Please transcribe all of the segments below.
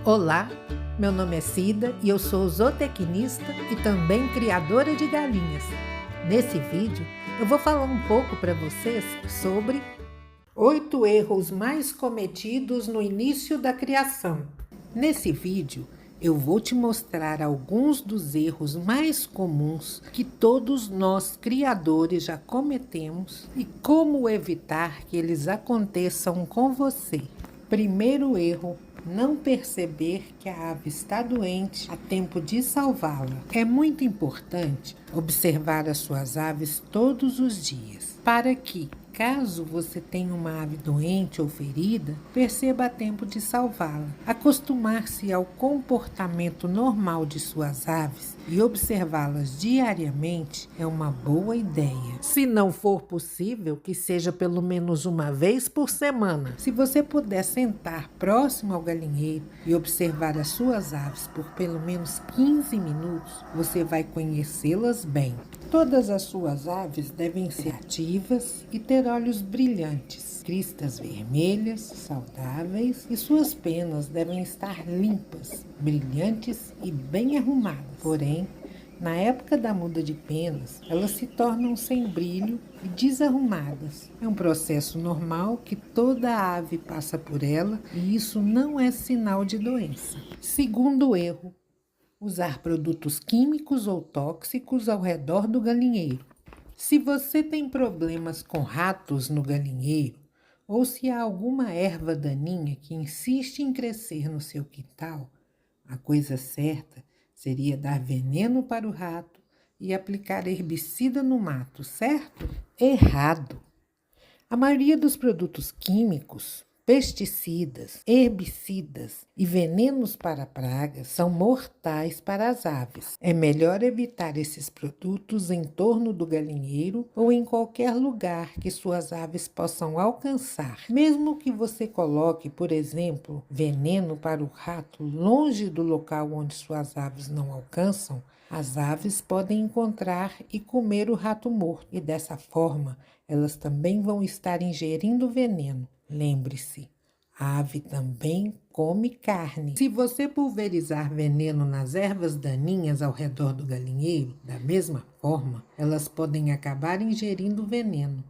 Olá, meu nome é Cida e eu sou zootecnista e também criadora de galinhas. Nesse vídeo, eu vou falar um pouco para vocês sobre 8 erros mais cometidos no início da criação. Nesse vídeo, eu vou te mostrar alguns dos erros mais comuns que todos nós criadores já cometemos e como evitar que eles aconteçam com você. Primeiro erro: não perceber que a ave está doente a tempo de salvá-la. É muito importante observar as suas aves todos os dias, para que, caso você tenha uma ave doente ou ferida, perceba a tempo de salvá-la. Acostumar-se ao comportamento normal de suas aves e observá-las diariamente é uma boa ideia. Se não for possível, que seja pelo menos uma vez por semana. Se você puder sentar próximo ao galinheiro e observar as suas aves por pelo menos 15 minutos, você vai conhecê-las bem. Todas as suas aves devem ser ativas e ter olhos brilhantes, cristas vermelhas, saudáveis, e suas penas devem estar limpas, brilhantes e bem arrumadas. Porém, na época da muda de penas, elas se tornam sem brilho e desarrumadas. É um processo normal que toda ave passa por ela e isso não é sinal de doença. Segundo erro: usar produtos químicos ou tóxicos ao redor do galinheiro. Se você tem problemas com ratos no galinheiro, ou se há alguma erva daninha que insiste em crescer no seu quintal, a coisa certa seria dar veneno para o rato e aplicar herbicida no mato, certo? Errado! A maioria dos produtos químicos, pesticidas, herbicidas e venenos para pragas são mortais para as aves. É melhor evitar esses produtos em torno do galinheiro ou em qualquer lugar que suas aves possam alcançar. Mesmo que você coloque, por exemplo, veneno para o rato longe do local onde suas aves não alcançam, as aves podem encontrar e comer o rato morto, e dessa forma elas também vão estar ingerindo veneno. Lembre-se, a ave também come carne. Se você pulverizar veneno nas ervas daninhas ao redor do galinheiro, da mesma forma, elas podem acabar ingerindo veneno.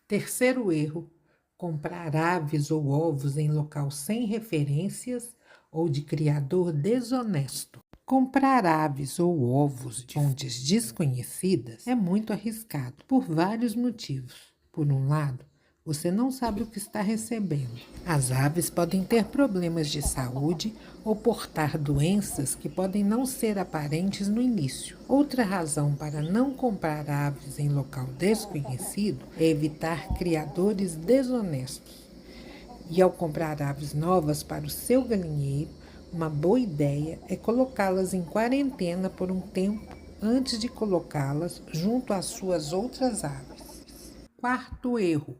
Terceiro erro: comprar aves ou ovos em local sem referências ou de criador desonesto. Comprar aves ou ovos de fontes desconhecidas é muito arriscado, por vários motivos. Por um lado, você não sabe o que está recebendo. As aves podem ter problemas de saúde ou portar doenças que podem não ser aparentes no início. Outra razão para não comprar aves em local desconhecido é evitar criadores desonestos. E ao comprar aves novas para o seu galinheiro, uma boa ideia é colocá-las em quarentena por um tempo antes de colocá-las junto às suas outras aves. Quarto erro: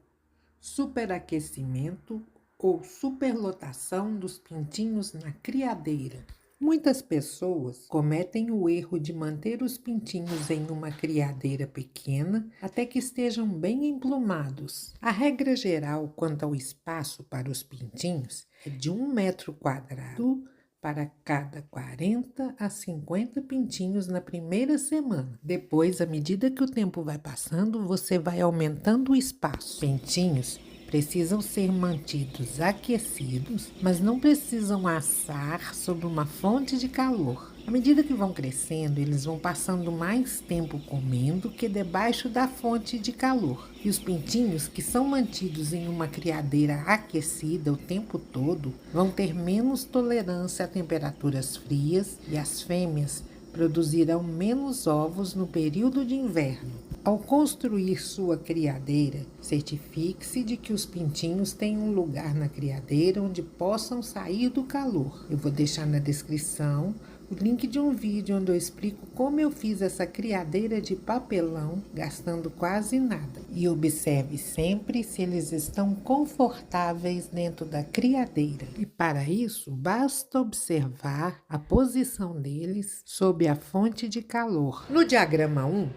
superaquecimento ou superlotação dos pintinhos na criadeira. Muitas pessoas cometem o erro de manter os pintinhos em uma criadeira pequena até que estejam bem emplumados. A regra geral quanto ao espaço para os pintinhos é de 1 metro quadrado para cada 40 a 50 pintinhos na primeira semana. Depois, à medida que o tempo vai passando, você vai aumentando o espaço. Pintinhos precisam ser mantidos aquecidos, mas não precisam assar sob uma fonte de calor. À medida que vão crescendo, eles vão passando mais tempo comendo que debaixo da fonte de calor. E os pintinhos que são mantidos em uma criadeira aquecida o tempo todo vão ter menos tolerância a temperaturas frias e as fêmeas produzirão menos ovos no período de inverno. Ao construir sua criadeira, certifique-se de que os pintinhos têm um lugar na criadeira onde possam sair do calor. Eu vou deixar na descrição o link de um vídeo onde eu explico como eu fiz essa criadeira de papelão, gastando quase nada. E observe sempre se eles estão confortáveis dentro da criadeira. E para isso, basta observar a posição deles sob a fonte de calor. No diagrama 1,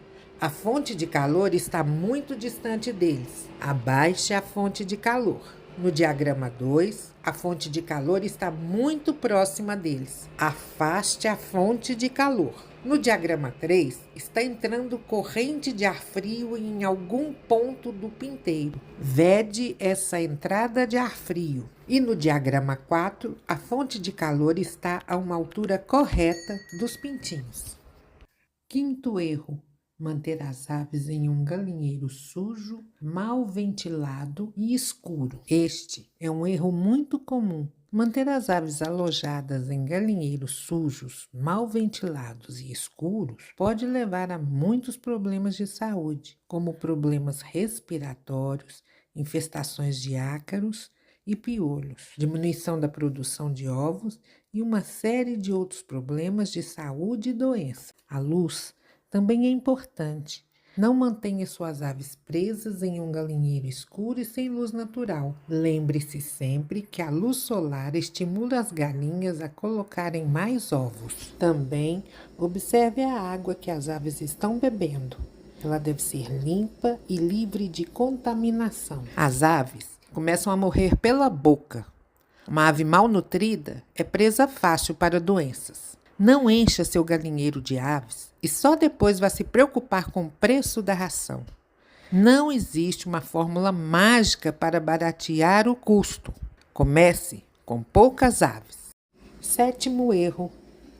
a fonte de calor está muito distante deles. Abaixe a fonte de calor. No diagrama 2, a fonte de calor está muito próxima deles. Afaste a fonte de calor. No diagrama 3, está entrando corrente de ar frio em algum ponto do pinteiro. Vede essa entrada de ar frio. E no diagrama 4, a fonte de calor está a uma altura correta dos pintinhos. Quinto erro: manter as aves em um galinheiro sujo, mal ventilado e escuro. Este é um erro muito comum. Manter as aves alojadas em galinheiros sujos, mal ventilados e escuros pode levar a muitos problemas de saúde, como problemas respiratórios, infestações de ácaros e piolhos, diminuição da produção de ovos e uma série de outros problemas de saúde e doença. A luz também é importante. Não mantenha suas aves presas em um galinheiro escuro e sem luz natural. Lembre-se sempre que a luz solar estimula as galinhas a colocarem mais ovos. Também observe a água que as aves estão bebendo. Ela deve ser limpa e livre de contaminação. As aves começam a morrer pela boca. Uma ave mal nutrida é presa fácil para doenças. Não encha seu galinheiro de aves e só depois vá se preocupar com o preço da ração. Não existe uma fórmula mágica para baratear o custo. Comece com poucas aves. Sétimo erro: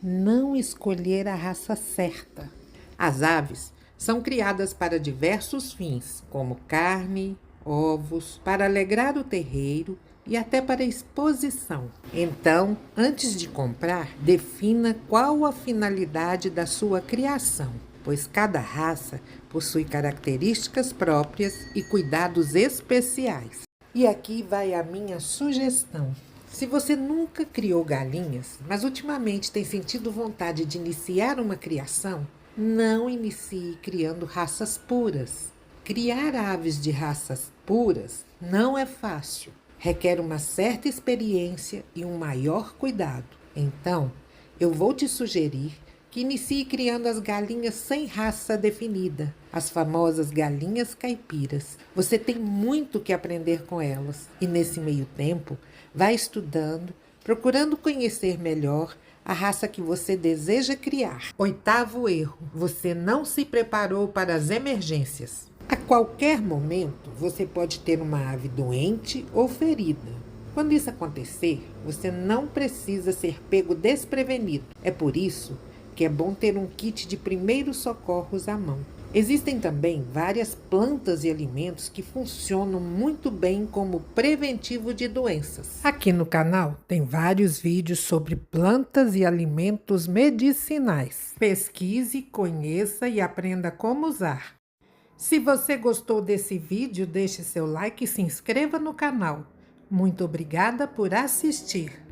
não escolher a raça certa. As aves são criadas para diversos fins, como carne, ovos, para alegrar o terreiro e até para exposição. Então, antes de comprar, defina qual a finalidade da sua criação, pois cada raça possui características próprias e cuidados especiais. E aqui vai a minha sugestão. Se você nunca criou galinhas, mas ultimamente tem sentido vontade de iniciar uma criação, não inicie criando raças puras. Criar aves de raças puras não é fácil. Requer uma certa experiência e um maior cuidado. Então, eu vou te sugerir que inicie criando as galinhas sem raça definida, as famosas galinhas caipiras. Você tem muito que aprender com elas e, nesse meio tempo, vai estudando, procurando conhecer melhor a raça que você deseja criar. Oitavo erro: você não se preparou para as emergências. A qualquer momento, você pode ter uma ave doente ou ferida. Quando isso acontecer, você não precisa ser pego desprevenido. É por isso que é bom ter um kit de primeiros socorros à mão. Existem também várias plantas e alimentos que funcionam muito bem como preventivo de doenças. Aqui no canal tem vários vídeos sobre plantas e alimentos medicinais. Pesquise, conheça e aprenda como usar. Se você gostou desse vídeo, deixe seu like e se inscreva no canal. Muito obrigada por assistir.